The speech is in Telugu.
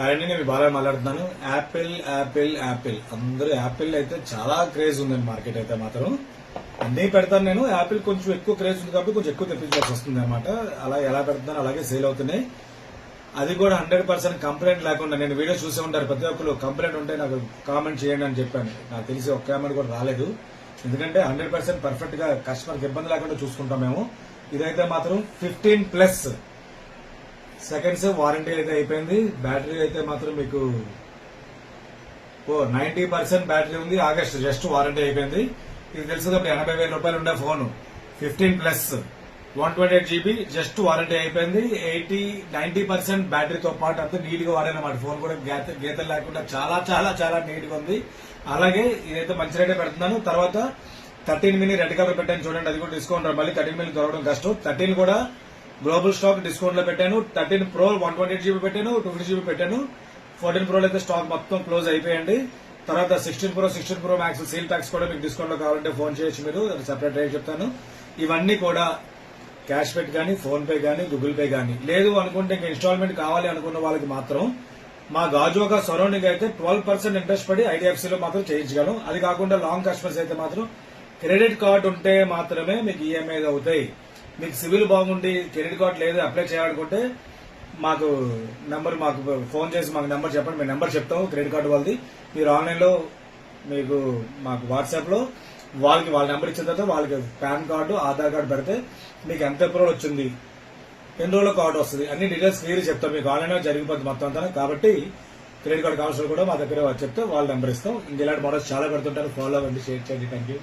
అండి నేను బాగా మాట్లాడుతున్నాను. యాపిల్ యాపిల్ యాపిల్ అందరూ యాపిల్ అయితే చాలా క్రేజ్ ఉందండి మార్కెట్ అయితే మాత్రం. అన్నీ పెడతాను నేను. యాపిల్ కొంచెం ఎక్కువ క్రేజ్ ఉంది కాబట్టి కొంచెం ఎక్కువ తెప్పించాల్సి వస్తుంది అనమాట. అలా ఎలా పెడుతున్నాను అలాగే సేల్ అవుతున్నాయి. అది కూడా 100% కంప్లైంట్ లేకుండా. నేను వీడియో చూసే ఉంటారు ప్రతి ఒక్కరు. కంప్లైంట్ ఉంటే నాకు కామెంట్ చేయండి అని చెప్పాను. నాకు తెలిసి ఒక్క కామెంట్ కూడా రాలేదు. ఎందుకంటే 100% పర్ఫెక్ట్ గా కస్టమర్కి ఇబ్బంది లేకుండా చూసుకుంటాం మేము. ఇదైతే మాత్రం 15+ సెకండ్స్ వారంటీ అయితే అయిపోయింది. బ్యాటరీ అయితే మాత్రం మీకు 90% బ్యాటరీ ఉంది. ఆగస్ట్ జస్ట్ వారంటీ అయిపోయింది. ఇది తెలుసు కాబట్టి 80,000 రూపాయలు ఉండే ఫోన్ 15+ 128 GB జస్ట్ వారంటీ అయిపోయింది. 90% బ్యాటరీతో పాటు అంతా నీట్ గా వాడనమాట. ఫోన్ కూడా గీతలు లేకుండా చాలా చాలా చాలా నీట్ గా ఉంది. అలాగే ఇదైతే మంచి రేటే పెడుతున్నాను. తర్వాత 13 మినీ రెడ్ కలర్ పెట్టాను చూడండి. అది కూడా డిస్కౌంట్. మళ్ళీ 13 మినీ దొరకడం కష్టం. 13 కూడా గ్లోబల్ స్టాక్ డిస్కౌంట్ లో పెట్టాను. 13 Pro 128 GB పెట్టాను, 250 GB పెట్టాను. 14 Pro అయితే స్టాక్ మొత్తం క్లోజ్ అయిపోయండి. తర్వాత 16 Pro Max సీల్ ప్యాక్స్ కూడా మీకు డిస్కౌంట్ లో కావాలంటే ఫోన్ చేయొచ్చు మీరు. సెపరేట్ రేట్ చెప్తాను. ఇవన్నీ కూడా క్యాష్ పెట్ గానీ, ఫోన్ పే గానీ, గూగుల్ పే గానీ, లేదు అనుకుంటే ఇంకా ఇన్స్టాల్మెంట్ కావాలి అనుకున్న వాళ్ళకి మాత్రం మా గాజువాక సరౌండింగ్ అయితే 12% ఇంట్రెస్ట్ పడి ఐడిఎఫ్సీలో మాత్రం చేయించగలం. అది కాకుండా లాంగ్ కస్టమర్స్ అయితే మాత్రం క్రెడిట్ కార్డు ఉంటే మాత్రమే మీకు ఈఎంఐ అవుతాయి. మీకు సివిల్ బాగుండి క్రెడిట్ కార్డు లేదు అప్లై చేయాలనుకుంటే మాకు ఫోన్ చేసి మాకు నెంబర్ చెప్పండి. మేము నెంబర్ చెప్తాము క్రెడిట్ కార్డు వాళ్ళది. మీరు ఆన్లైన్ లో మీకు మాకు వాట్సాప్ లో వాళ్ళ నెంబర్ ఇచ్చిన తర్వాత వాళ్ళకి పాన్ కార్డు, ఆధార్ కార్డు పెడితే మీకు ఎంత అప్రూవల్ వచ్చింది, ఎన్ని రోజుల కార్డు వస్తుంది, అన్ని డీటెయిల్స్ క్లియర్ చెప్తాం. మీకు ఆన్లైన్ లో జరిగిపోతుంది మొత్తం అంతా. కాబట్టి క్రెడిట్ కార్డు కావాల్సిన కూడా మా దగ్గర చెప్తే వాళ్ళ నెంబర్ ఇస్తాం. ఇంక ఇలాంటి మోడల్స్ చాలా పెడుతుంటారు. ఫాలో అవ్వండి, షేర్ చేయండి. Thank you.